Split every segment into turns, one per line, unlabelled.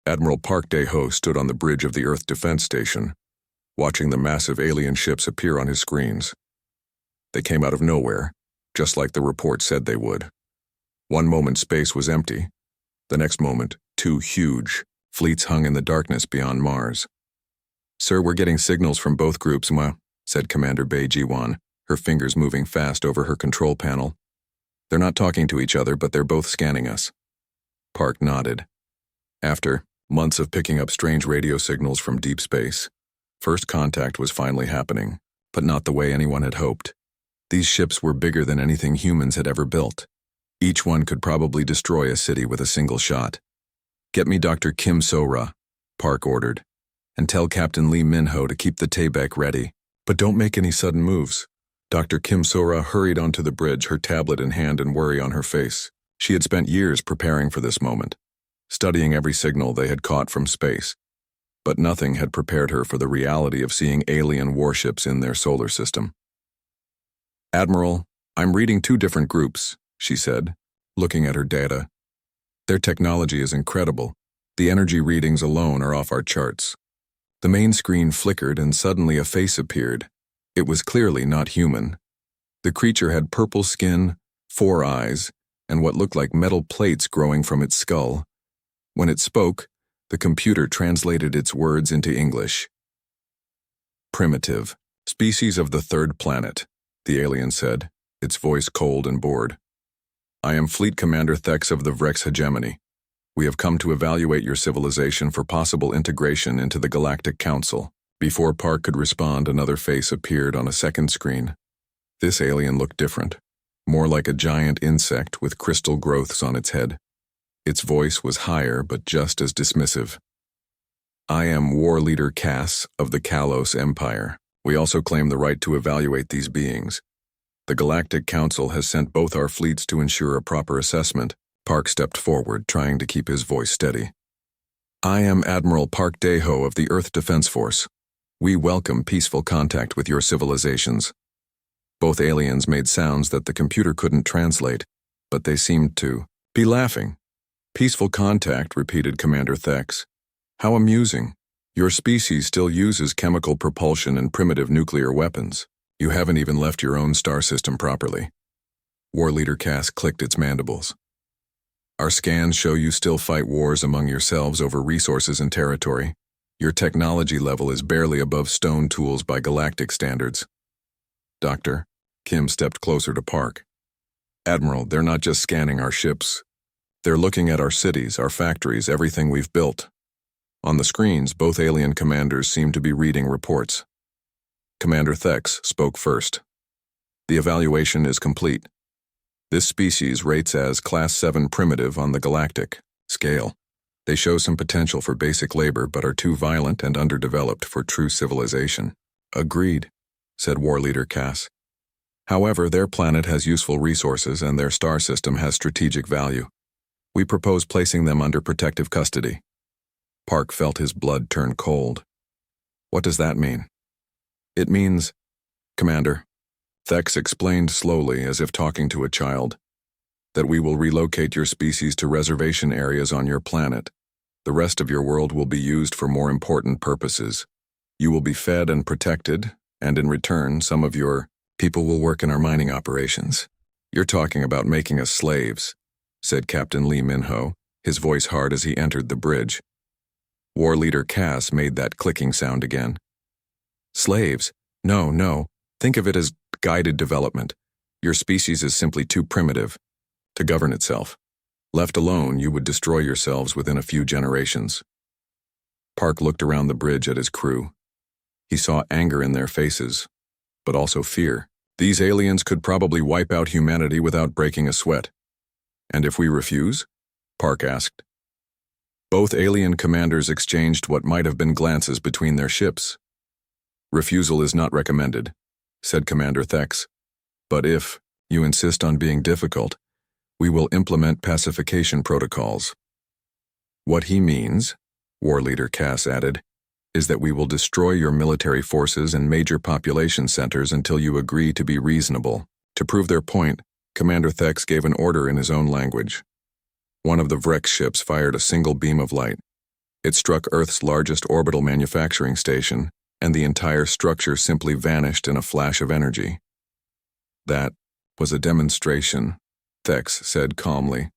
Admiral Park Dae-ho stood on the bridge of the Earth Defense Station, watching the massive alien ships appear on his screens. They came out of nowhere, just like the report said they would. One moment space was empty. The next moment, two huge fleets hung in the darkness beyond Mars. "Sir, we're getting signals from both groups, said Commander Bae Ji-won, her fingers moving fast over her control panel. "They're not talking to each other, but they're both scanning us." Park nodded. After months of picking up strange radio signals from deep space, first contact was finally happening, but not the way anyone had hoped. These ships were bigger than anything humans had ever built. Each one could probably destroy a city with a single shot. "Get me Dr. Kim So-ra," Park ordered, "and tell Captain Lee Min-ho to keep the Taebaek ready, but don't make any sudden moves." Dr. Kim So-ra hurried onto the bridge, her tablet in hand and worry on her face. She had spent years preparing for this moment, studying every signal they had caught from space, but nothing had prepared her for the reality of seeing alien warships in their solar system. "Admiral, I'm reading two different groups," she said, looking at her data. "Their technology is incredible. The energy readings alone are off our charts." The main screen flickered and suddenly a face appeared. It was clearly not human. The creature had purple skin, 4 eyes, and what looked like metal plates growing from its skull. When it spoke, the computer translated its words into English. "Primitive, species of the third planet," the alien said, its voice cold and bored. "I am Fleet Commander Thex of the Vrex Hegemony. We have come to evaluate your civilization for possible integration into the Galactic Council." Before Park could respond, another face appeared on a second screen. This alien looked different, more like a giant insect with crystal growths on its head. Its voice was higher but just as dismissive. "I am War Leader Cass of the Kalos Empire. We also claim the right to evaluate these beings. The Galactic Council has sent both our fleets to ensure a proper assessment." Park stepped forward, trying to keep his voice steady. "I am Admiral Park Dae-ho of the Earth Defense Force. We welcome peaceful contact with your civilizations." Both aliens made sounds that the computer couldn't translate, but they seemed to be laughing. "Peaceful contact," repeated Commander Thex. "How amusing. Your species still uses chemical propulsion and primitive nuclear weapons. You haven't even left your own star system properly." War Leader Cass clicked its mandibles. "Our scans show you still fight wars among yourselves over resources and territory. Your technology level is barely above stone tools by galactic standards." "Doctor," Kim stepped closer to Park. "Admiral, they're not just scanning our ships. They're looking at our cities, our factories, everything we've built." On the screens, both alien commanders seemed to be reading reports. Commander Thex spoke first. "The evaluation is complete. This species rates as Class 7 primitive on the galactic scale. They show some potential for basic labor but are too violent and underdeveloped for true civilization." "Agreed," said War Leader Cass. "However, their planet has useful resources and their star system has strategic value. We propose placing them under protective custody." Park felt his blood turn cold. "What does that mean?" "It means, Commander," Thex explained slowly as if talking to a child, "that we will relocate your species to reservation areas on your planet. The rest of your world will be used for more important purposes. You will be fed and protected, and in return, some of your people will work in our mining operations." "You're talking about making us slaves," said Captain Lee Min-ho, his voice hard as he entered the bridge. War Leader Cass made that clicking sound again. "Slaves? No. Think of it as guided development. Your species is simply too primitive to govern itself. Left alone, you would destroy yourselves within a few generations." Park looked around the bridge at his crew. He saw anger in their faces, but also fear. These aliens could probably wipe out humanity without breaking a sweat. "And if we refuse?" Park asked. Both alien commanders exchanged what might have been glances between their ships. "Refusal is not recommended," said Commander Thex. "But if you insist on being difficult, we will implement pacification protocols." "What he means," War Leader Cass added, "is that we will destroy your military forces and major population centers until you agree to be reasonable." To prove their point, Commander Thex gave an order in his own language. One of the Vrex ships fired a single beam of light. It struck Earth's largest orbital manufacturing station, and the entire structure simply vanished in a flash of energy. That was a demonstration, Thex said calmly.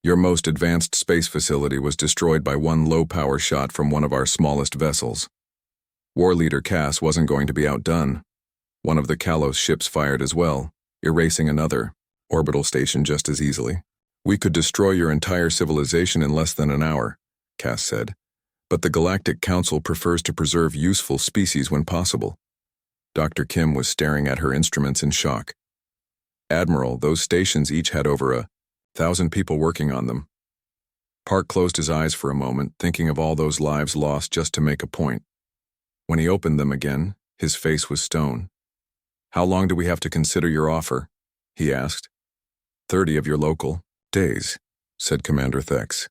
Your most advanced space facility was destroyed by one low-power shot from one of our smallest vessels. War Leader Cass wasn't going to be outdone. One of the Kalos ships fired as well, erasing another orbital station just as easily. We could destroy your entire civilization in less than an hour, Cass said, but the Galactic Council prefers to preserve useful species when possible. Dr. Kim was staring at her instruments in shock. Admiral, those stations each had over 1,000 people working on them. Park closed his eyes for a moment, thinking of all those lives lost just to make a point. When he opened them again, his face was stone. How long do we have to consider your offer? He asked. 30 of your local days, said Commander Thex.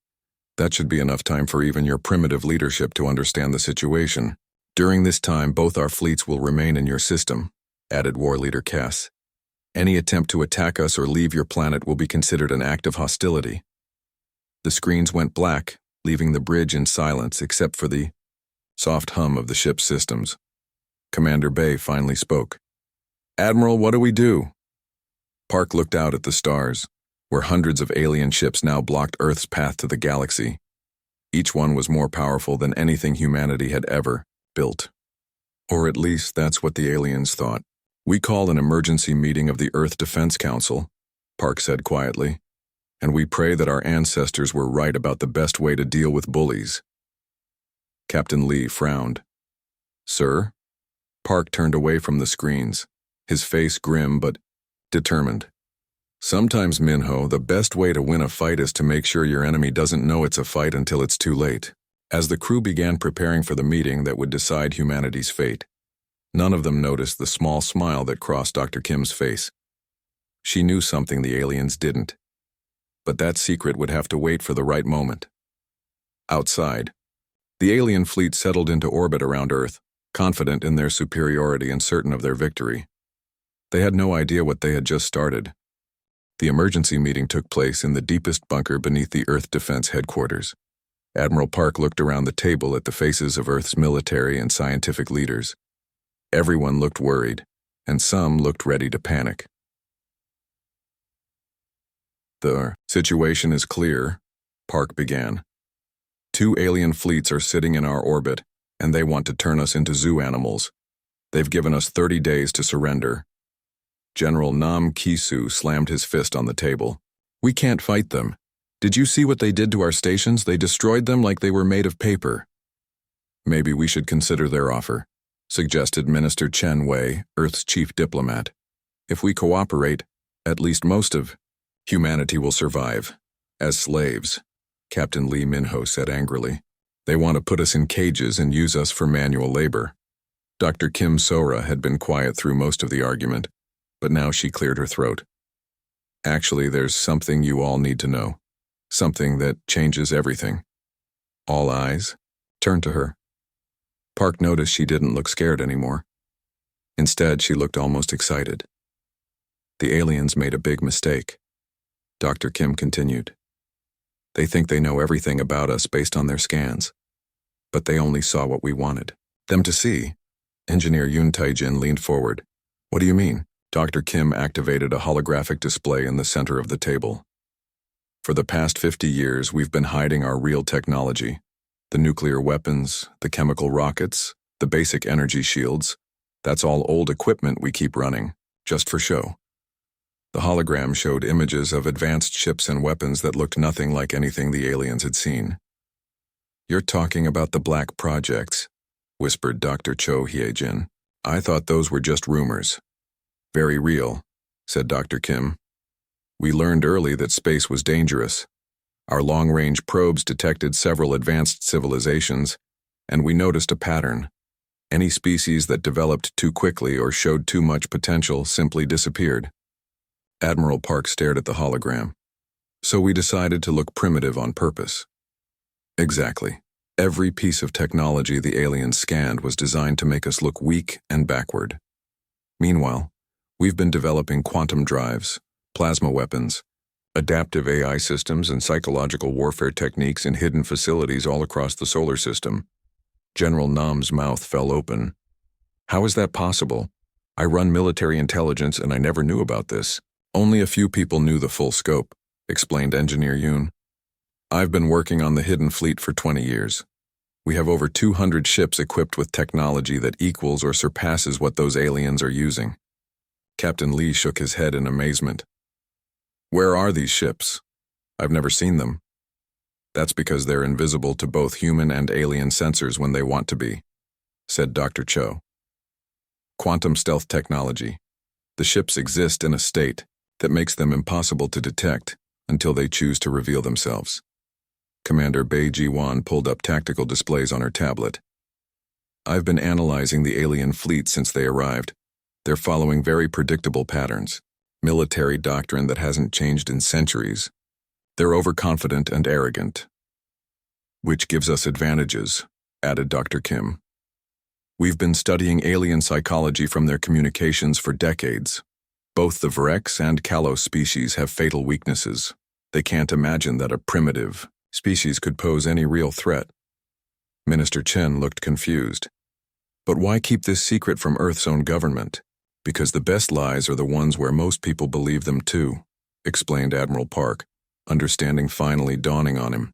That should be enough time for even your primitive leadership to understand the situation. During this time, both our fleets will remain in your system, added War Leader Cass. Any attempt to attack us or leave your planet will be considered an act of hostility. The screens went black, leaving the bridge in silence except for the soft hum of the ship's systems. Commander Bay finally spoke. Admiral, what do we do? Park looked out at the stars, where hundreds of alien ships now blocked Earth's path to the galaxy. Each one was more powerful than anything humanity had ever built. Or at least that's what the aliens thought. We call an emergency meeting of the Earth Defense Council, Park said quietly, and we pray that our ancestors were right about the best way to deal with bullies. Captain Lee frowned. Sir? Park turned away from the screens, his face grim but determined. Sometimes, Minho, the best way to win a fight is to make sure your enemy doesn't know it's a fight until it's too late. As the crew began preparing for the meeting that would decide humanity's fate, none of them noticed the small smile that crossed Dr. Kim's face. She knew something the aliens didn't. But that secret would have to wait for the right moment. Outside, the alien fleet settled into orbit around Earth, confident in their superiority and certain of their victory. They had no idea what they had just started. The emergency meeting took place in the deepest bunker beneath the Earth Defense Headquarters. Admiral Park looked around the table at the faces of Earth's military and scientific leaders. Everyone looked worried, and some looked ready to panic. The situation is clear, Park began. 2 alien fleets are sitting in our orbit, and they want to turn us into zoo animals. They've given us 30 days to surrender. General Nam Kisu slammed his fist on the table. We can't fight them. Did you see what they did to our stations? They destroyed them like they were made of paper. Maybe we should consider their offer, suggested Minister Chen Wei, Earth's chief diplomat. If we cooperate, at least most of humanity will survive. As slaves, Captain Lee Minho said angrily. They want to put us in cages and use us for manual labor. Dr. Kim Sora had been quiet through most of the argument, but now she cleared her throat. Actually, there's something you all need to know. Something that changes everything. All eyes turned to her. Park noticed she didn't look scared anymore. Instead, she looked almost excited. The aliens made a big mistake. Dr. Kim continued. They think they know everything about us based on their scans. But they only saw what we wanted them to see. Engineer Yun Taijin leaned forward. What do you mean? Dr. Kim activated a holographic display in the center of the table. For the past 50 years, we've been hiding our real technology. The nuclear weapons, the chemical rockets, the basic energy shields. That's all old equipment we keep running, just for show. The hologram showed images of advanced ships and weapons that looked nothing like anything the aliens had seen. You're talking about the Black Projects, whispered Dr. Cho Hyejin. I thought those were just rumors. Very real, said Dr. Kim. We learned early that space was dangerous. Our long-range probes detected several advanced civilizations, and we noticed a pattern. Any species that developed too quickly or showed too much potential simply disappeared. Admiral Park stared at the hologram. So we decided to look primitive on purpose. Exactly. Every piece of technology the aliens scanned was designed to make us look weak and backward. Meanwhile, we've been developing quantum drives, plasma weapons, adaptive AI systems and psychological warfare techniques in hidden facilities all across the solar system. General Nam's mouth fell open. How is that possible? I run military intelligence and I never knew about this. Only a few people knew the full scope, explained Engineer Yoon. I've been working on the hidden fleet for 20 years. We have over 200 ships equipped with technology that equals or surpasses what those aliens are using. Captain Lee shook his head in amazement. Where are these ships? I've never seen them. That's because they're invisible to both human and alien sensors when they want to be, said Dr. Cho. Quantum stealth technology. The ships exist in a state that makes them impossible to detect until they choose to reveal themselves. Commander Bei Ji-wan pulled up tactical displays on her tablet. I've been analyzing the alien fleet since they arrived. They're following very predictable patterns. Military doctrine that hasn't changed in centuries. They're overconfident and arrogant. Which gives us advantages, added Dr. Kim. We've been studying alien psychology from their communications for decades. Both the Vrex and Kalos species have fatal weaknesses. They can't imagine that a primitive species could pose any real threat. Minister Chen looked confused. But why keep this secret from Earth's own government? Because the best lies are the ones where most people believe them too, explained Admiral Park, understanding finally dawning on him.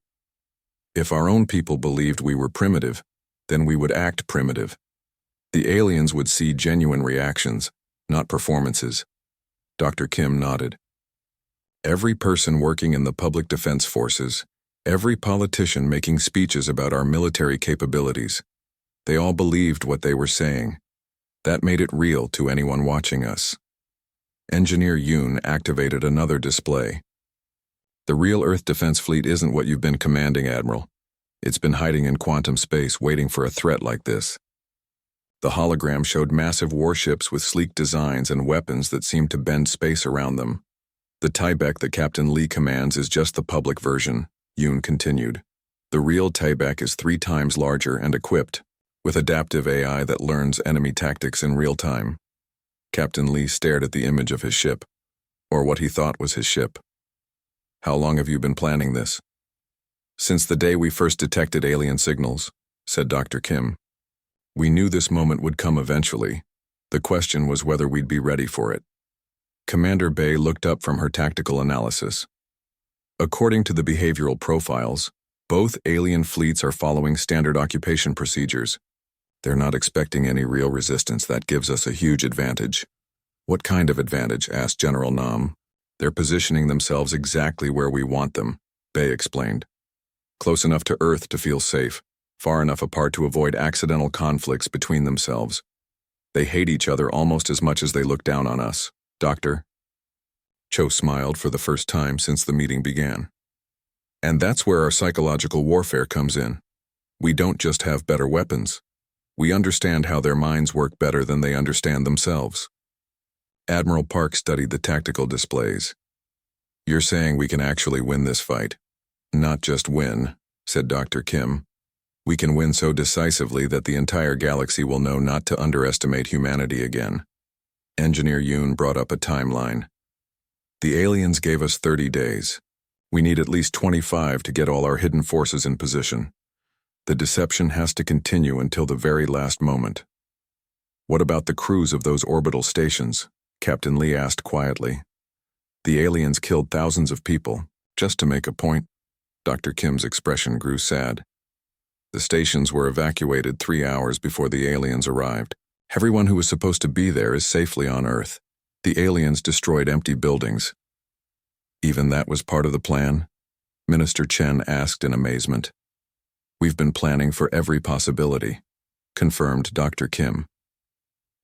If our own people believed we were primitive, then we would act primitive. The aliens would see genuine reactions, not performances. Dr. Kim nodded. Every person working in the public defense forces, every politician making speeches about our military capabilities, they all believed what they were saying. That made it real to anyone watching us. Engineer Yoon activated another display. The real Earth Defense Fleet isn't what you've been commanding, Admiral. It's been hiding in quantum space waiting for a threat like this. The hologram showed massive warships with sleek designs and weapons that seemed to bend space around them. The Tyvek that Captain Lee commands is just the public version, Yoon continued. The real Tyvek is 3 times larger and equipped with adaptive AI that learns enemy tactics in real time. Captain Lee stared at the image of his ship, or what he thought was his ship. How long have you been planning this? Since the day we first detected alien signals, said Dr. Kim. We knew this moment would come eventually. The question was whether we'd be ready for it. Commander Bei looked up from her tactical analysis. According to the behavioral profiles, both alien fleets are following standard occupation procedures. They're not expecting any real resistance. That gives us a huge advantage. What kind of advantage? Asked General Nam. They're positioning themselves exactly where we want them, Bei explained. Close enough to Earth to feel safe, far enough apart to avoid accidental conflicts between themselves. They hate each other almost as much as they look down on us. Doctor? Cho smiled for the first time since the meeting began. And that's where our psychological warfare comes in. We don't just have better weapons. We understand how their minds work better than they understand themselves. Admiral Park studied the tactical displays. You're saying we can actually win this fight? Not just win, said Dr. Kim. We can win so decisively that the entire galaxy will know not to underestimate humanity again. Engineer Yoon brought up a timeline. The aliens gave us 30 days. We need at least 25 to get all our hidden forces in position. The deception has to continue until the very last moment. What about the crews of those orbital stations? Captain Lee asked quietly. The aliens killed thousands of people, just to make a point. Dr. Kim's expression grew sad. The stations were evacuated 3 hours before the aliens arrived. Everyone who was supposed to be there is safely on Earth. The aliens destroyed empty buildings. Even that was part of the plan? Minister Chen asked in amazement. We've been planning for every possibility, confirmed Dr. Kim.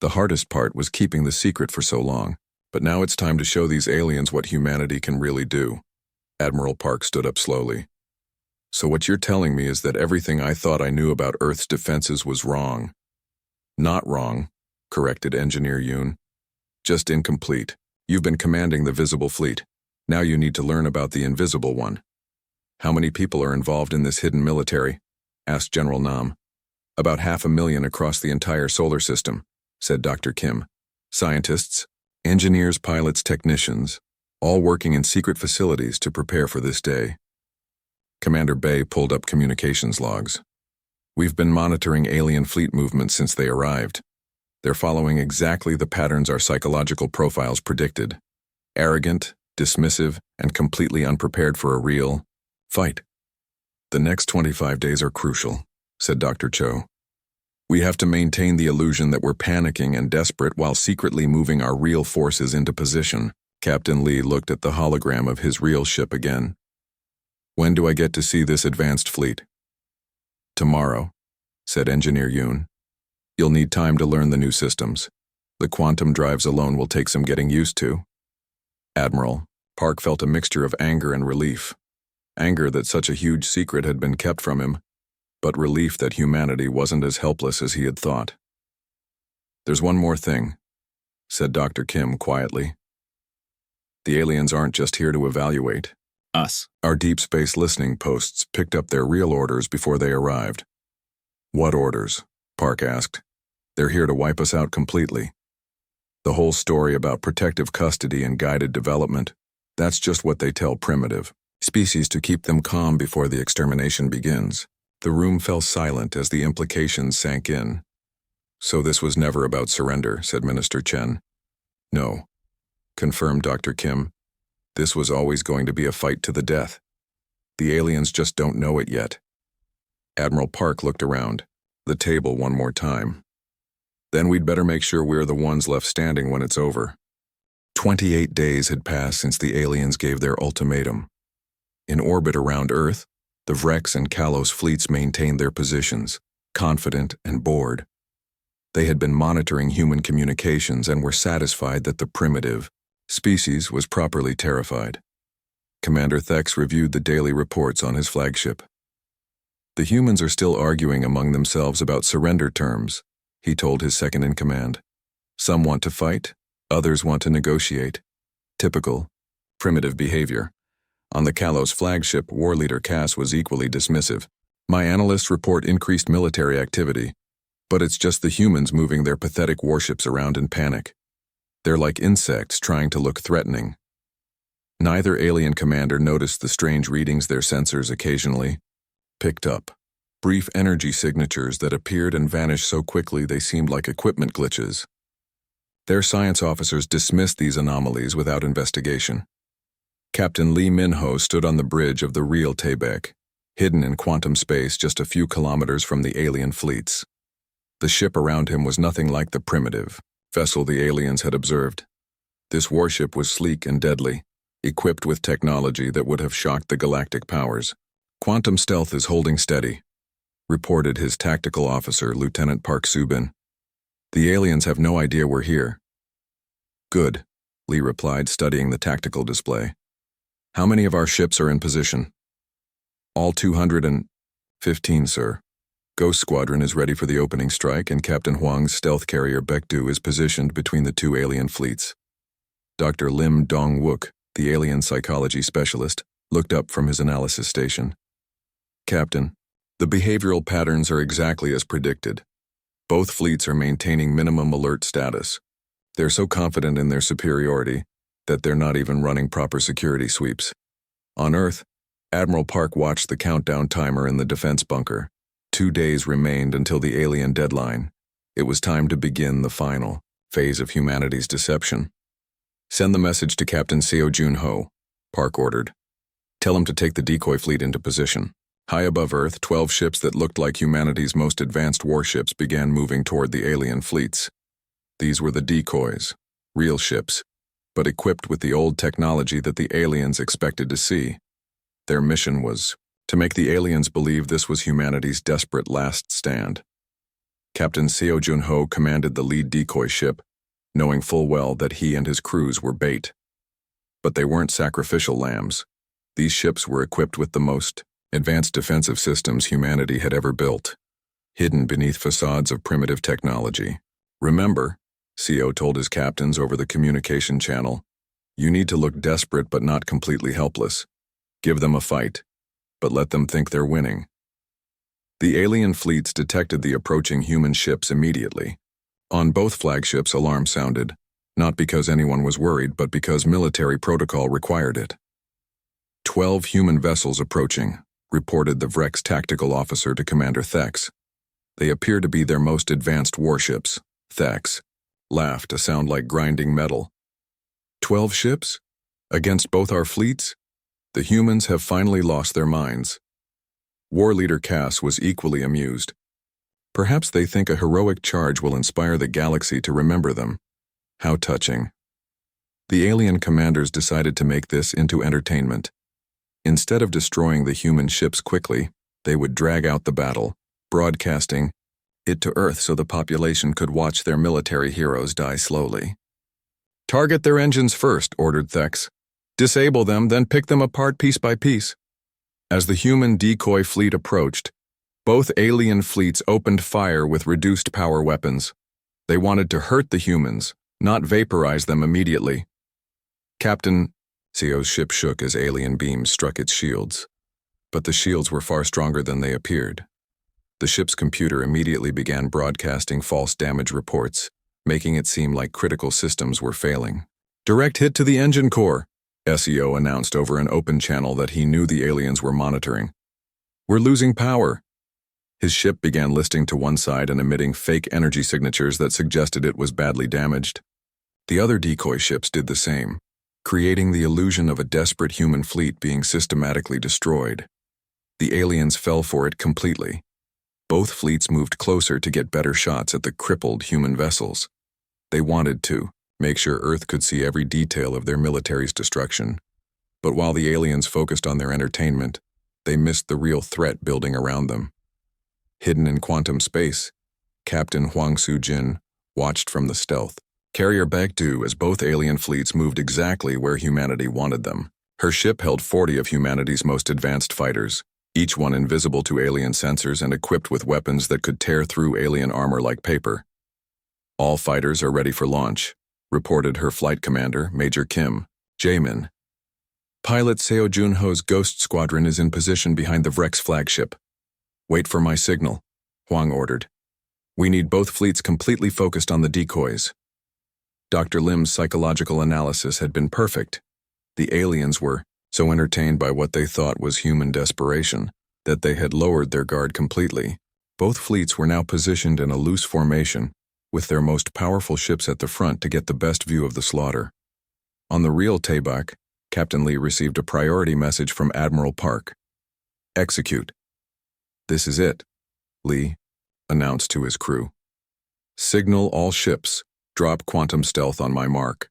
The hardest part was keeping the secret for so long, but now it's time to show these aliens what humanity can really do. Admiral Park stood up slowly. So what you're telling me is that everything I thought I knew about Earth's defenses was wrong. Not wrong, corrected Engineer Yoon. Just incomplete. You've been commanding the visible fleet. Now you need to learn about the invisible one. How many people are involved in this hidden military? Asked General Nam. About 500,000 across the entire solar system, said Dr. Kim. Scientists, engineers, pilots, technicians. all working in secret facilities to prepare for this day. Commander Bay pulled up communications logs. We've been monitoring alien fleet movements since they arrived. They're following exactly the patterns our psychological profiles predicted. Arrogant, dismissive, and completely unprepared for a real fight. The next 25 days are crucial, said Dr. Cho. We have to maintain the illusion that we're panicking and desperate while secretly moving our real forces into position. Captain Lee looked at the hologram of his real ship again. When do I get to see this advanced fleet? Tomorrow, said Engineer Yoon. You'll need time to learn the new systems. The quantum drives alone will take some getting used to. Admiral, Park felt a mixture of anger and relief. Anger that such a huge secret had been kept from him, but relief that humanity wasn't as helpless as he had thought. There's one more thing, said Dr. Kim quietly. The aliens aren't just here to evaluate us. Our deep space listening posts picked up their real orders before they arrived. What orders? Park asked. They're here to wipe us out completely. The whole story about protective custody and guided development, that's just what they tell primitive species to keep them calm before the extermination begins. The room fell silent as the implications sank in. So this was never about surrender, said Minister Chen. No, confirmed Dr. Kim. This was always going to be a fight to the death. The aliens just don't know it yet. Admiral Park looked around the table one more time. Then we'd better make sure we're the ones left standing when it's over. 28 days had passed since the aliens gave their ultimatum. In orbit around Earth, the Vrex and Kalos fleets maintained their positions, confident and bored. They had been monitoring human communications and were satisfied that the primitive species was properly terrified. Commander Thex reviewed the daily reports on his flagship. The humans are still arguing among themselves about surrender terms, he told his second-in-command. Some want to fight, others want to negotiate. Typical, primitive behavior. On the Kalos flagship, war leader Cass was equally dismissive. My analysts report increased military activity, but it's just the humans moving their pathetic warships around in panic. They're like insects trying to look threatening. Neither alien commander noticed the strange readings their sensors occasionally picked up. Brief energy signatures that appeared and vanished so quickly they seemed like equipment glitches. Their science officers dismissed these anomalies without investigation. Captain Lee Minho stood on the bridge of the real Taebaek, hidden in quantum space just a few kilometers from the alien fleets. The ship around him was nothing like the primitive vessel the aliens had observed. This warship was sleek and deadly, equipped with technology that would have shocked the galactic powers. Quantum stealth is holding steady, reported his tactical officer, Lieutenant Park Subin. The aliens have no idea we're here. Good, Lee replied, studying the tactical display. How many of our ships are in position? All 215, sir. Ghost Squadron is ready for the opening strike, and Captain Huang's stealth carrier Baekdu is positioned between the two alien fleets. Dr. Lim Dong-wook, the alien psychology specialist, looked up from his analysis station. Captain, the behavioral patterns are exactly as predicted. Both fleets are maintaining minimum alert status. They're so confident in their superiority that they're not even running proper security sweeps. On Earth, Admiral Park watched the countdown timer in the defense bunker. 2 days remained until the alien deadline. It was time to begin the final phase of humanity's deception. Send the message to Captain Seo Jun-ho, Park ordered. Tell him to take the decoy fleet into position. High above Earth, 12 ships that looked like humanity's most advanced warships began moving toward the alien fleets. These were the decoys, real ships, but equipped with the old technology that the aliens expected to see. Their mission was to make the aliens believe this was humanity's desperate last stand. Captain Seo Jun-ho commanded the lead decoy ship, knowing full well that he and his crews were bait. But they weren't sacrificial lambs. These ships were equipped with the most advanced defensive systems humanity had ever built, hidden beneath facades of primitive technology. Remember, Seo told his captains over the communication channel, you need to look desperate but not completely helpless. Give them a fight, but let them think they're winning. The alien fleets detected the approaching human ships immediately. On both flagships, alarms sounded. not because anyone was worried, but because military protocol required it. 12 human vessels approaching, reported the Vrex tactical officer to Commander Thex. They appear to be their most advanced warships. Thex laughed, a sound like grinding metal. 12 ships? Against both our fleets? The humans have finally lost their minds. War Leader Cass was equally amused. Perhaps they think a heroic charge will inspire the galaxy to remember them. How touching. The alien commanders decided to make this into entertainment. Instead of destroying the human ships quickly, they would drag out the battle, broadcasting it to Earth so the population could watch their military heroes die slowly. Target their engines first, ordered Thex. Disable them, then pick them apart piece by piece. As the human decoy fleet approached, both alien fleets opened fire with reduced power weapons. They wanted to hurt the humans, not vaporize them immediately. Captain Seo's ship shook as alien beams struck its shields. But the shields were far stronger than they appeared. The ship's computer immediately began broadcasting false damage reports, making it seem like critical systems were failing. Direct hit to the engine core, SEO announced over an open channel that he knew the aliens were monitoring. We're losing power. His ship began listing to one side and emitting fake energy signatures that suggested it was badly damaged. The other decoy ships did the same, creating the illusion of a desperate human fleet being systematically destroyed. The aliens fell for it completely. Both fleets moved closer to get better shots at the crippled human vessels. They wanted to make sure Earth could see every detail of their military's destruction. But while the aliens focused on their entertainment, they missed the real threat building around them. Hidden in quantum space, Captain Huang Su-jin watched from the stealth carrier Baekdu as both alien fleets moved exactly where humanity wanted them. Her ship held 40 of humanity's most advanced fighters, each one invisible to alien sensors and equipped with weapons that could tear through alien armor like paper. All fighters are ready for launch, reported her flight commander, Major Kim Jaemin. Pilot Seo Junho's Ghost Squadron is in position behind the Vrex flagship. Wait for my signal, Huang ordered. We need both fleets completely focused on the decoys. Dr. Lim's psychological analysis had been perfect. The aliens were so entertained by what they thought was human desperation that they had lowered their guard completely. Both fleets were now positioned in a loose formation, with their most powerful ships at the front to get the best view of the slaughter. On the real Taebak, Captain Lee received a priority message from Admiral Park. Execute. This is it, Lee announced to his crew. Signal all ships. Drop quantum stealth on my mark.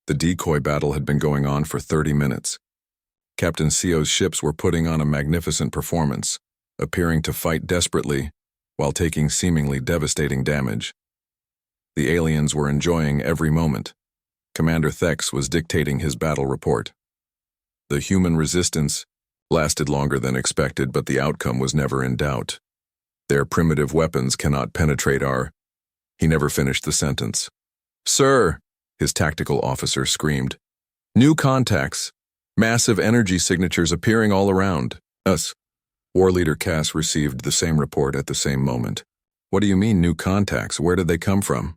The decoy battle had been going on for 30 minutes. Captain Seo's ships were putting on a magnificent performance, appearing to fight desperately while taking seemingly devastating damage. The aliens were enjoying every moment. Commander Thex was dictating his battle report. The human resistance lasted longer than expected, but the outcome was never in doubt. Their primitive weapons cannot penetrate our... He never finished the sentence. Sir, his tactical officer screamed. New contacts. Massive energy signatures appearing all around us. War Leader Cass received the same report at the same moment. What do you mean, new contacts? Where did they come from?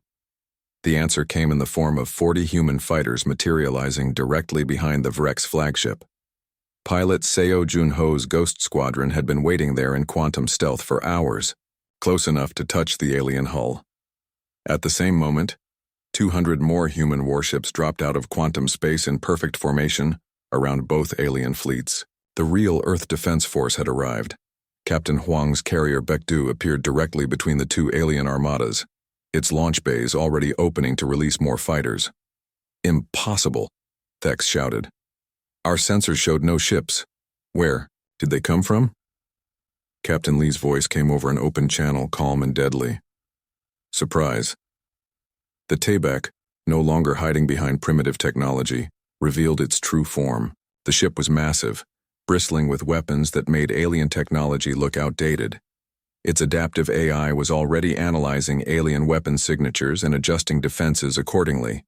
The answer came in the form of 40 human fighters materializing directly behind the Vrex flagship. Pilot Seo Junho's Ghost Squadron had been waiting there in quantum stealth for hours, close enough to touch the alien hull. At the same moment, 200 more human warships dropped out of quantum space in perfect formation around both alien fleets. The real Earth Defense Force had arrived. Captain Huang's carrier Baekdu appeared directly between the two alien armadas, its launch bays already opening to release more fighters. Impossible, Thex shouted. Our sensors showed no ships. Where did they come from? Captain Lee's voice came over an open channel, calm and deadly. Surprise. The Taebak, no longer hiding behind primitive technology, revealed its true form. The ship was massive, bristling with weapons that made alien technology look outdated. Its adaptive AI was already analyzing alien weapon signatures and adjusting defenses accordingly.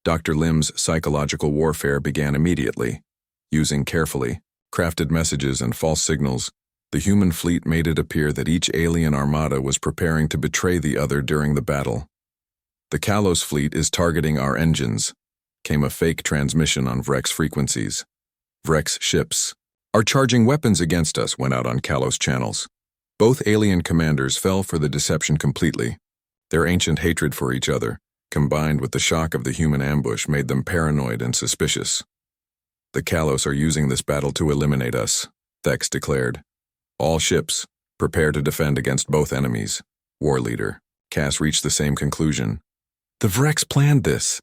Dr. Lim's psychological warfare began immediately. Using carefully crafted messages and false signals, the human fleet made it appear that each alien armada was preparing to betray the other during the battle. The Kalos fleet is targeting our engines, came a fake transmission on Vrex frequencies. Vrex ships are charging weapons against us, went out on Kalos channels. Both alien commanders fell for the deception completely. Their ancient hatred for each other, combined with the shock of the human ambush, made them paranoid and suspicious. The Kalos are using this battle to eliminate us, Thex declared. All ships, prepare to defend against both enemies. War leader, Cass reached the same conclusion. The Vrex planned this.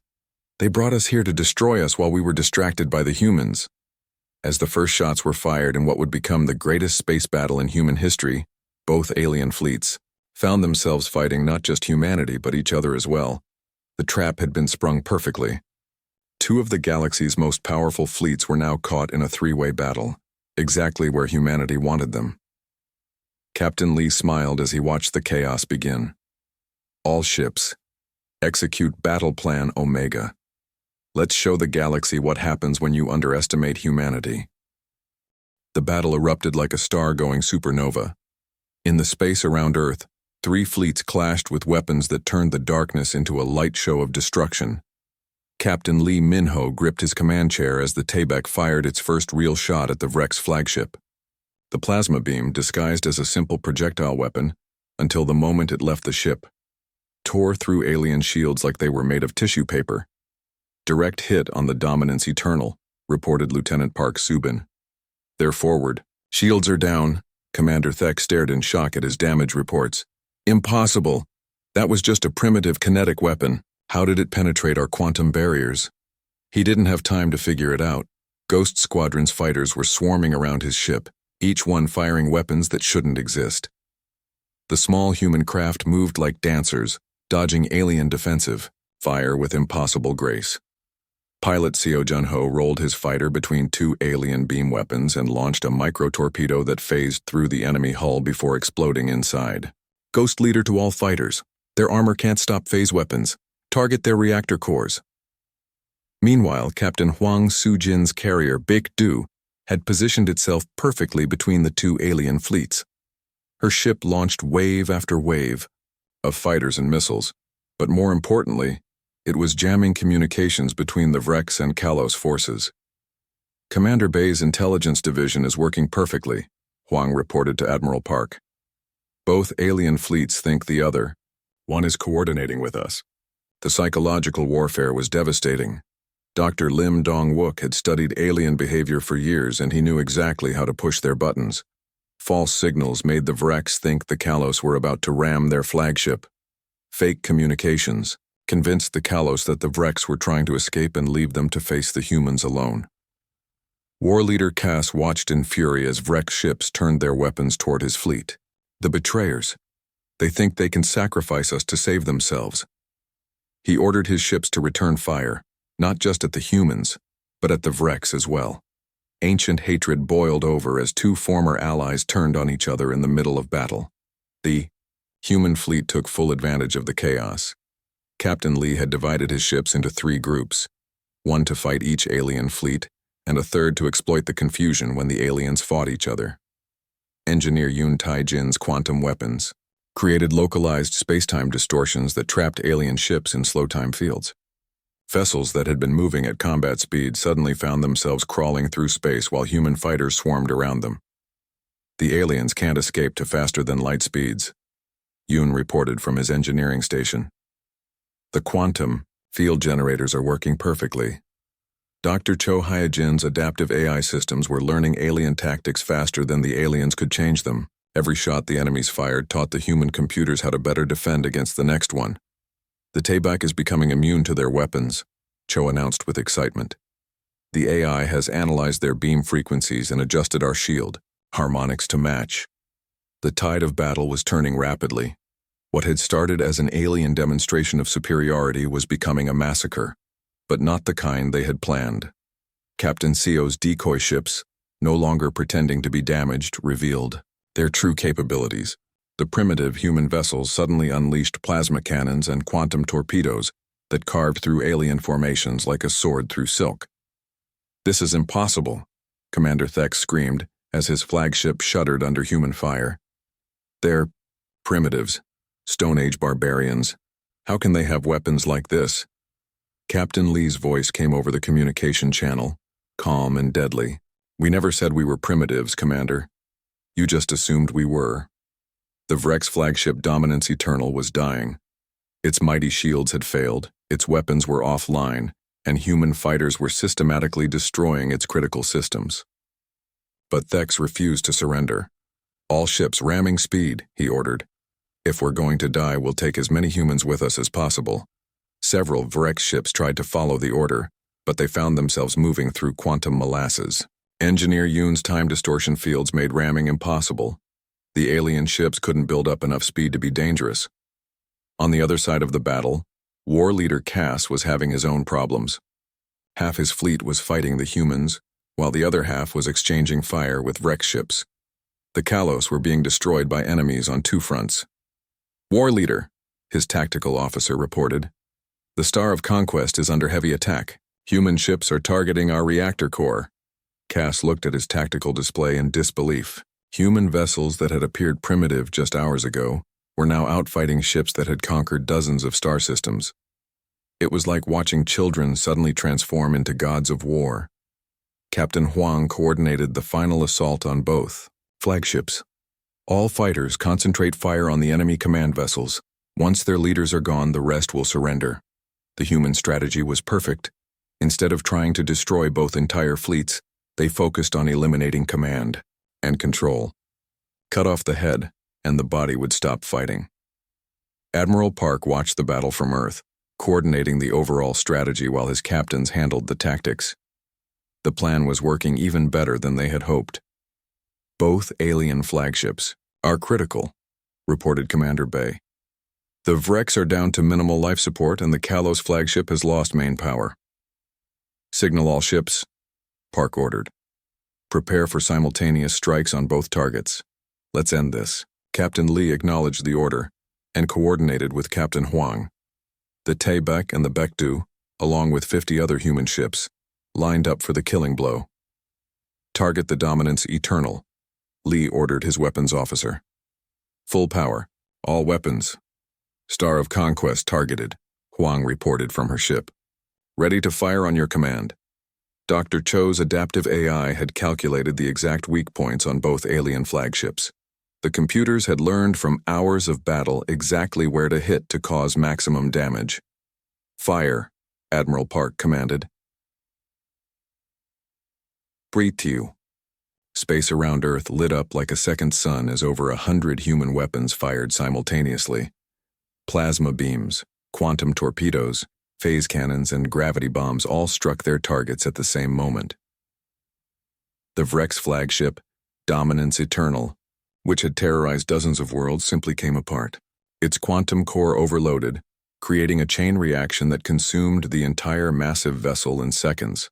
They brought us here to destroy us while we were distracted by the humans. As the first shots were fired in what would become the greatest space battle in human history, both alien fleets found themselves fighting not just humanity but each other as well. The trap had been sprung perfectly. Two of the galaxy's most powerful fleets were now caught in a three-way battle, exactly where humanity wanted them. Captain Lee smiled as he watched the chaos begin. All ships, execute Battle Plan Omega. Let's show the galaxy what happens when you underestimate humanity. The battle erupted like a star-going supernova. In the space around Earth, three fleets clashed with weapons that turned the darkness into a light show of destruction. Captain Lee Minho gripped his command chair as the Taebaek fired its first real shot at the Vrex flagship. The plasma beam, disguised as a simple projectile weapon, until the moment it left the ship, tore through alien shields like they were made of tissue paper. Direct hit on the Dominance Eternal, reported Lieutenant Park Subin. They're forward. Shields are down. Commander Thex stared in shock at his damage reports. Impossible. That was just a primitive kinetic weapon. How did it penetrate our quantum barriers? He didn't have time to figure it out. Ghost Squadron's fighters were swarming around his ship, each one firing weapons that shouldn't exist. The small human craft moved like dancers, dodging alien defensive fire with impossible grace. Pilot Seo Jun-ho rolled his fighter between two alien beam weapons and launched a micro-torpedo that phased through the enemy hull before exploding inside. Ghost leader to all fighters. Their armor can't stop phase weapons. Target their reactor cores. Meanwhile, Captain Huang Sujin's carrier, Baek Du, had positioned itself perfectly between the two alien fleets. Her ship launched wave after wave of fighters and missiles, but more importantly, it was jamming communications between the Vrex and Kalos forces. Commander Bay's intelligence division is working perfectly, Huang reported to Admiral Park. Both alien fleets think the other. One is coordinating with us. The psychological warfare was devastating. Dr. Lim Dong-wook had studied alien behavior for years and he knew exactly how to push their buttons. False signals made the Vrex think the Kalos were about to ram their flagship. Fake communications convinced the Kalos that the Vrex were trying to escape and leave them to face the humans alone. War leader Cass watched in fury as Vrex ships turned their weapons toward his fleet. The betrayers. They think they can sacrifice us to save themselves. He ordered his ships to return fire, not just at the humans, but at the Vrex as well. Ancient hatred boiled over as two former allies turned on each other in the middle of battle. The human fleet took full advantage of the chaos. Captain Lee had divided his ships into three groups, one to fight each alien fleet, and a third to exploit the confusion when the aliens fought each other. Engineer Yoon Tai-jin's quantum weapons created localized space-time distortions that trapped alien ships in slow-time fields. Vessels that had been moving at combat speed suddenly found themselves crawling through space while human fighters swarmed around them. The aliens can't escape to faster-than-light speeds, Yoon reported from his engineering station. The quantum field generators are working perfectly. Dr. Cho Hyojin's adaptive AI systems were learning alien tactics faster than the aliens could change them. Every shot the enemies fired taught the human computers how to better defend against the next one. The Taebaek is becoming immune to their weapons, Cho announced with excitement. The AI has analyzed their beam frequencies and adjusted our shield harmonics to match. The tide of battle was turning rapidly. What had started as an alien demonstration of superiority was becoming a massacre, but not the kind they had planned. Captain Seo's decoy ships, no longer pretending to be damaged, revealed their true capabilities. The primitive human vessels suddenly unleashed plasma cannons and quantum torpedoes that carved through alien formations like a sword through silk. This is impossible, Commander Thex screamed as his flagship shuddered under human fire. They're primitives, Stone Age barbarians. How can they have weapons like this? Captain Lee's voice came over the communication channel, calm and deadly. We never said we were primitives, Commander. You just assumed we were. The Vrex flagship Dominance Eternal was dying. Its mighty shields had failed, its weapons were offline, and human fighters were systematically destroying its critical systems. But Thex refused to surrender. All ships ramming speed, he ordered. If we're going to die, we'll take as many humans with us as possible. Several Vrex ships tried to follow the order, but they found themselves moving through quantum molasses. Engineer Yoon's time distortion fields made ramming impossible. The alien ships couldn't build up enough speed to be dangerous. On the other side of the battle, war leader Cass was having his own problems. Half his fleet was fighting the humans, while the other half was exchanging fire with Vrex ships. The Kalos were being destroyed by enemies on two fronts. War leader, his tactical officer reported. The Star of Conquest is under heavy attack. Human ships are targeting our reactor core. Cass looked at his tactical display in disbelief. Human vessels that had appeared primitive just hours ago were now outfighting ships that had conquered dozens of star systems. It was like watching children suddenly transform into gods of war. Captain Huang coordinated the final assault on both flagships. All fighters concentrate fire on the enemy command vessels. Once their leaders are gone, the rest will surrender. The human strategy was perfect. Instead of trying to destroy both entire fleets, they focused on eliminating command and control. Cut off the head, and the body would stop fighting. Admiral Park watched the battle from Earth, coordinating the overall strategy while his captains handled the tactics. The plan was working even better than they had hoped. Both alien flagships are critical, reported Commander Bay. The Vrex are down to minimal life support and the Kalos flagship has lost main power. Signal all ships, Park ordered. Prepare for simultaneous strikes on both targets. Let's end this. Captain Lee acknowledged the order and coordinated with Captain Huang. The Taebaek and the Baekdu, along with 50 other human ships, lined up for the killing blow. Target the Dominance Eternal, Lee ordered his weapons officer. Full power, all weapons. Star of Conquest targeted, Huang reported from her ship. Ready to fire on your command. Dr. Cho's adaptive AI had calculated the exact weak points on both alien flagships. The computers had learned from hours of battle exactly where to hit to cause maximum damage. Fire, Admiral Park commanded. Breathe to you. Space around Earth lit up like a second sun as over 100 human weapons fired simultaneously. Plasma beams, quantum torpedoes, phase cannons, and gravity bombs all struck their targets at the same moment. The Vrex flagship, Dominance Eternal, which had terrorized dozens of worlds, simply came apart. Its quantum core overloaded, creating a chain reaction that consumed the entire massive vessel in seconds.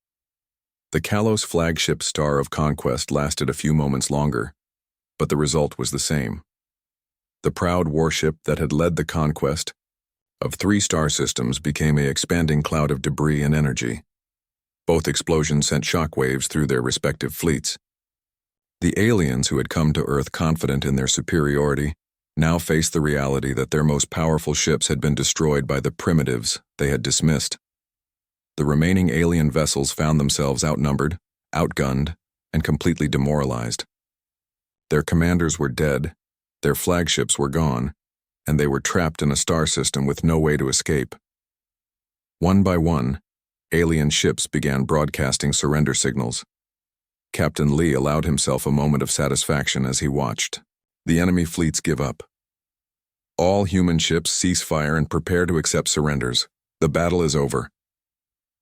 The Kalos flagship Star of Conquest lasted a few moments longer, but the result was the same. The proud warship that had led the conquest of 3 star systems became an expanding cloud of debris and energy. Both explosions sent shockwaves through their respective fleets. The aliens who had come to Earth confident in their superiority now faced the reality that their most powerful ships had been destroyed by the primitives they had dismissed. The remaining alien vessels found themselves outnumbered, outgunned, and completely demoralized. Their commanders were dead, their flagships were gone, and they were trapped in a star system with no way to escape. One by one, alien ships began broadcasting surrender signals. Captain Lee allowed himself a moment of satisfaction as he watched. The enemy fleets give up. All human ships cease fire and prepare to accept surrenders. The battle is over.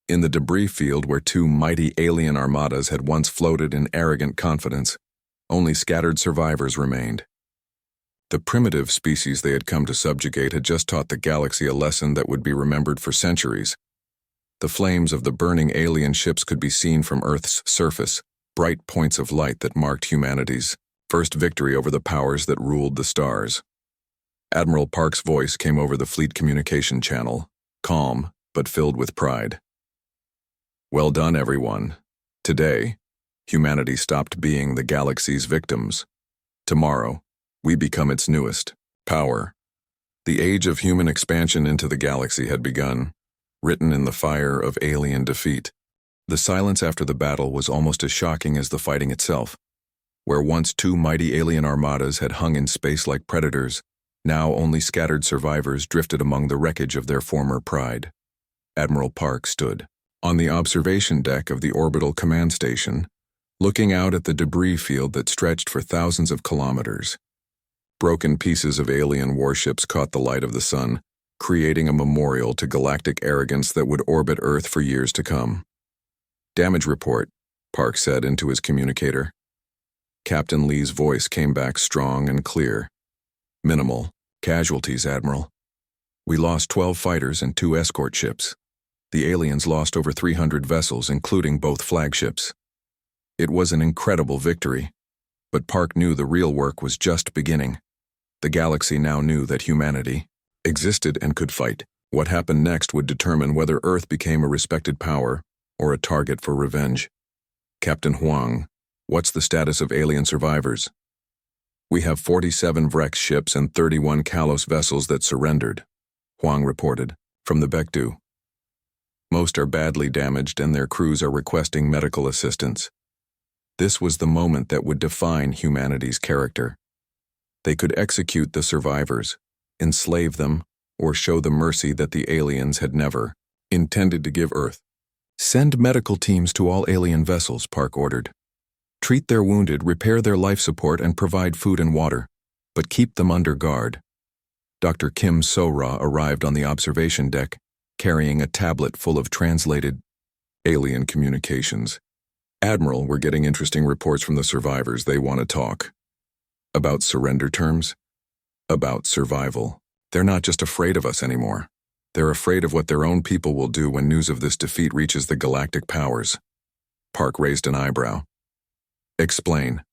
In the debris field where 2 mighty alien armadas had once floated in arrogant confidence, only scattered survivors remained. The primitive species they had come to subjugate had just taught the galaxy a lesson that would be remembered for centuries. The flames of the burning alien ships could be seen from Earth's surface, bright points of light that marked humanity's first victory over the powers that ruled the stars. Admiral Park's voice came over the fleet communication channel, calm but filled with pride. Well done, everyone. Today, humanity stopped being the galaxy's victims. Tomorrow, we become its newest power. The age of human expansion into the galaxy had begun, written in the fire of alien defeat. The silence after the battle was almost as shocking as the fighting itself. Where once two mighty alien armadas had hung in space like predators, now only scattered survivors drifted among the wreckage of their former pride. Admiral Park stood on the observation deck of the orbital command station, looking out at the debris field that stretched for thousands of kilometers. Broken pieces of alien warships caught the light of the sun, creating a memorial to galactic arrogance that would orbit Earth for years to come. "Damage report," Park said into his communicator. Captain Lee's voice came back strong and clear. "Minimal casualties, Admiral. We lost 12 fighters and 2 escort ships. The aliens lost over 300 vessels, including both flagships. It was an incredible victory, but Park knew the real work was just beginning. The galaxy now knew that humanity existed and could fight. What happened next would determine whether Earth became a respected power or a target for revenge. "Captain Huang, what's the status of alien survivors?" "We have 47 Vrex ships and 31 Kalos vessels that surrendered," Huang reported, from the Bekdu. "Most are badly damaged and their crews are requesting medical assistance." This was the moment that would define humanity's character. They could execute the survivors, enslave them, or show the mercy that the aliens had never intended to give Earth. "Send medical teams to all alien vessels," Park ordered. "Treat their wounded, repair their life support, and provide food and water, but keep them under guard." Dr. Kim So-ra arrived on the observation deck, carrying a tablet full of translated alien communications. "Admiral, we're getting interesting reports from the survivors. They want to talk." "About surrender terms?" "About survival. They're not just afraid of us anymore. They're afraid of what their own people will do when news of this defeat reaches the galactic powers." Park raised an eyebrow. "Explain."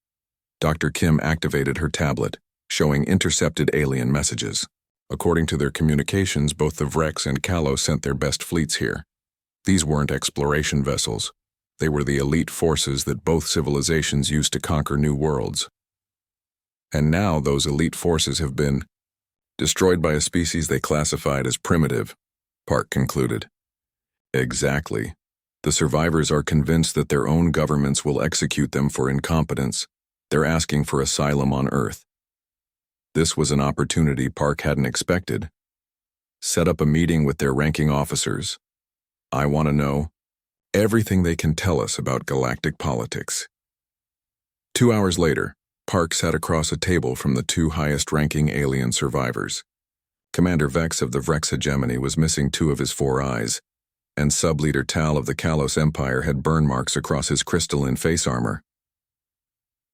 Dr. Kim activated her tablet, showing intercepted alien messages. According to their communications, both the Vrex and Kalos sent their best fleets here. These weren't exploration vessels. They were the elite forces that both civilizations used to conquer new worlds. And now those elite forces have been destroyed by a species they classified as primitive, Park concluded. "Exactly. The survivors are convinced that their own governments will execute them for incompetence. They're asking for asylum on Earth." This was an opportunity Park hadn't expected. "Set up a meeting with their ranking officers. I want to know everything they can tell us about galactic politics." 2 hours later, Park sat across a table from the 2 highest-ranking alien survivors. Commander Vex of the Vrex hegemony was missing 2 of his 4 eyes, and Sub-Leader Tal of the Kalos Empire had burn marks across his crystalline face armor.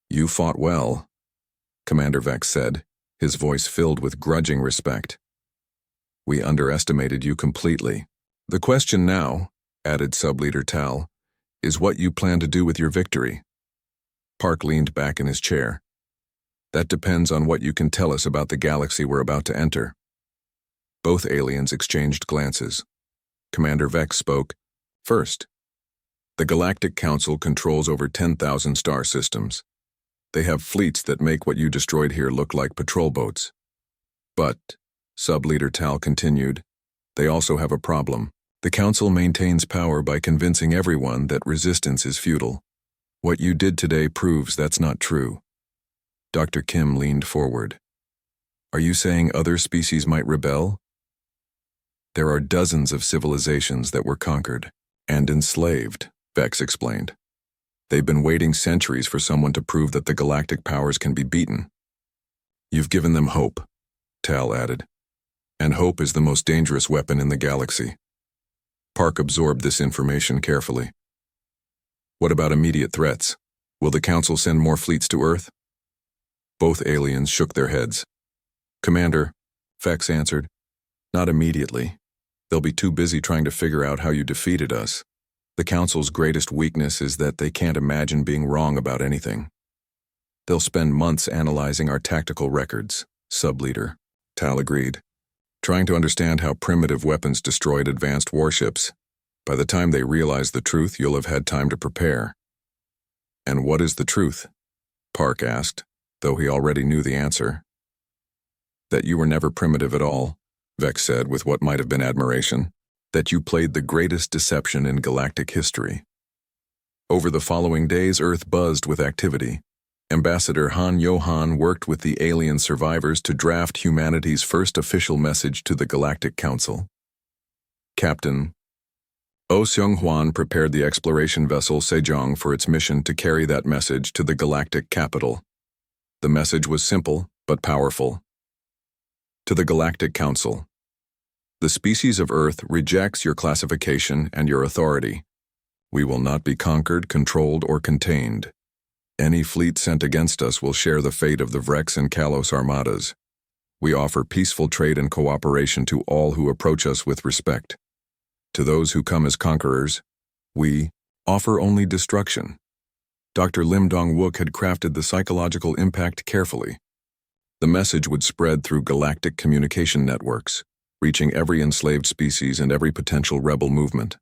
"You fought well," Commander Vex said, his voice filled with grudging respect. "We underestimated you completely. The question now," added Sub-Leader Tal, "is what you plan to do with your victory." Park leaned back in his chair. "That depends on what you can tell us about the galaxy we're about to enter." Both aliens exchanged glances. Commander Vex spoke. "First, the Galactic Council controls over 10,000 star systems. They have fleets that make what you destroyed here look like patrol boats. But," Sub-Leader Tal continued, "they also have a problem. The Council maintains power by convincing everyone that resistance is futile. What you did today proves that's not true." Dr. Kim leaned forward. "Are you saying other species might rebel?" "There are dozens of civilizations that were conquered and enslaved," Vex explained. "They've been waiting centuries for someone to prove that the galactic powers can be beaten." "You've given them hope," Tal added. "And hope is the most dangerous weapon in the galaxy." Park absorbed this information carefully. "What about immediate threats? Will the Council send more fleets to Earth?" Both aliens shook their heads. "Commander," Vex answered, "not immediately. They'll be too busy trying to figure out how you defeated us. The Council's greatest weakness is that they can't imagine being wrong about anything. They'll spend months analyzing our tactical records," Sub-Leader Tal agreed, "trying to understand how primitive weapons destroyed advanced warships. By the time they realize the truth, you'll have had time to prepare." "And what is the truth?" Park asked, though he already knew the answer. That you were never primitive at all, Vex said with what might have been admiration. That you played the greatest deception in galactic history. Over the following days, Earth buzzed with activity. Ambassador Han Johan worked with the alien survivors to draft humanity's first official message to the Galactic Council. Captain Oh Seung-hwan prepared the exploration vessel Sejong for its mission to carry that message to the galactic capital. The message was simple but powerful. To the Galactic Council. The species of Earth rejects your classification and your authority. We will not be conquered, controlled, or contained. Any fleet sent against us will share the fate of the Vrex and Kalos Armadas. We offer peaceful trade and cooperation to all who approach us with respect. To those who come as conquerors, we offer only destruction. Dr. Lim Dong-wook had crafted the psychological impact carefully. The message would spread through galactic communication networks, reaching every enslaved species and every potential rebel movement.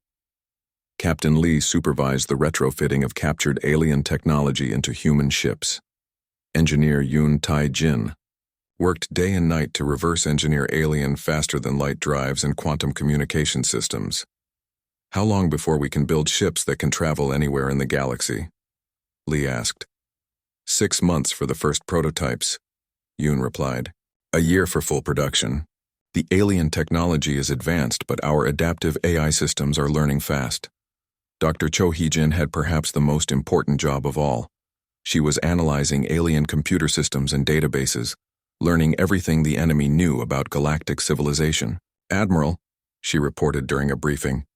Captain Lee supervised the retrofitting of captured alien technology into human ships. Engineer Yoon Tai-jin worked day and night to reverse engineer alien faster-than-light drives and quantum communication systems. How long before we can build ships that can travel anywhere in the galaxy? Lee asked. 6 months for the first prototypes, Yoon replied. A year for full production. The alien technology is advanced, but our adaptive AI systems are learning fast. Dr. Cho Hee-jin had perhaps the most important job of all. She was analyzing alien computer systems and databases, learning everything the enemy knew about galactic civilization. Admiral, she reported during a briefing,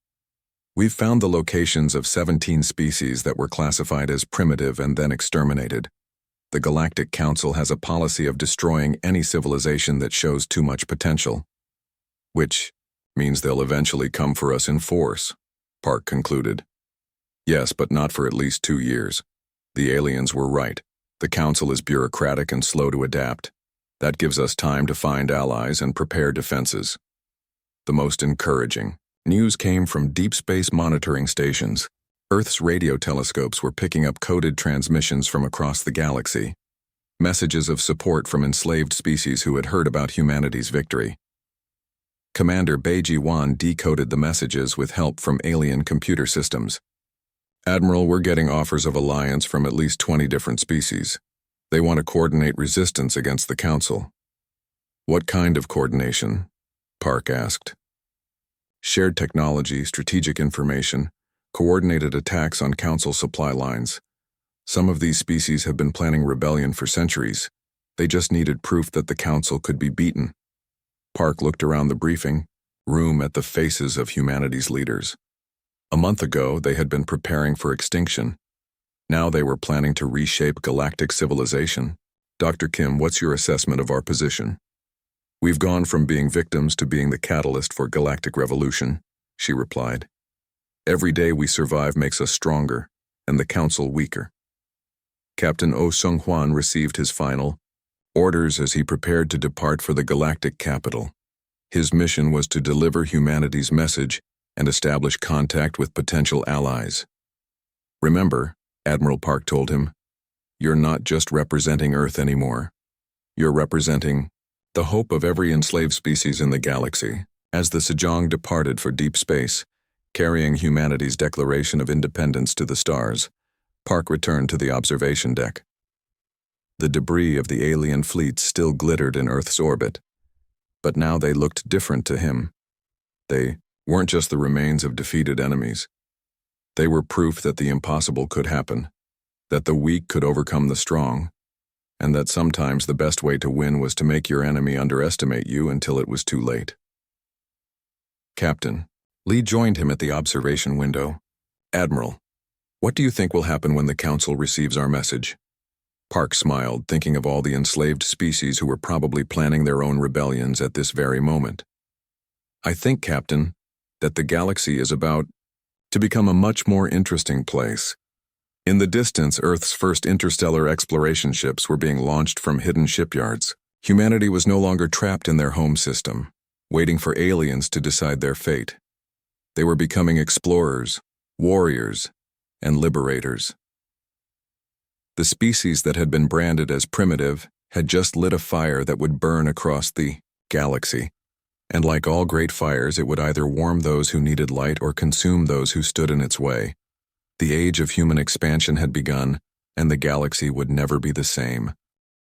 we've found the locations of 17 species that were classified as primitive and then exterminated. The Galactic Council has a policy of destroying any civilization that shows too much potential. Which means they'll eventually come for us in force, Park concluded. Yes, but not for at least 2 years. The aliens were right. The Council is bureaucratic and slow to adapt. That gives us time to find allies and prepare defenses. The most encouraging news came from deep space monitoring stations. Earth's radio telescopes were picking up coded transmissions from across the galaxy. Messages of support from enslaved species who had heard about humanity's victory. Commander Beiji Wan decoded the messages with help from alien computer systems. Admiral, we're getting offers of alliance from at least 20 different species. They want to coordinate resistance against the Council. What kind of coordination? Park asked. Shared technology, strategic information, coordinated attacks on Council supply lines. Some of these species have been planning rebellion for centuries. They just needed proof that the Council could be beaten. Park looked around the briefing room at the faces of humanity's leaders. A month ago, they had been preparing for extinction. Now they were planning to reshape galactic civilization. Dr. Kim, what's your assessment of our position? We've gone from being victims to being the catalyst for galactic revolution, she replied. Every day we survive makes us stronger, and the Council weaker. Captain Oh Seung-hwan received his final orders as he prepared to depart for the galactic capital. His mission was to deliver humanity's message and establish contact with potential allies. Remember, Admiral Park told him, you're not just representing Earth anymore. You're representing the hope of every enslaved species in the galaxy. As the Sejong departed for deep space, carrying humanity's declaration of independence to the stars, Park returned to the observation deck. The debris of the alien fleet still glittered in Earth's orbit, but now they looked different to him. They weren't just the remains of defeated enemies. They were proof that the impossible could happen, that the weak could overcome the strong, and that sometimes the best way to win was to make your enemy underestimate you until it was too late. Captain Lee joined him at the observation window. Admiral, what do you think will happen when the Council receives our message? Park smiled, thinking of all the enslaved species who were probably planning their own rebellions at this very moment. I think, Captain, that the galaxy is about to become a much more interesting place. In the distance, Earth's first interstellar exploration ships were being launched from hidden shipyards. Humanity was no longer trapped in their home system, waiting for aliens to decide their fate. They were becoming explorers, warriors, and liberators. The species that had been branded as primitive, had just lit a fire that would burn across the galaxy. And like all great fires, it would either warm those who needed light or consume those who stood in its way. The age of human expansion had begun, and the galaxy would never be the same.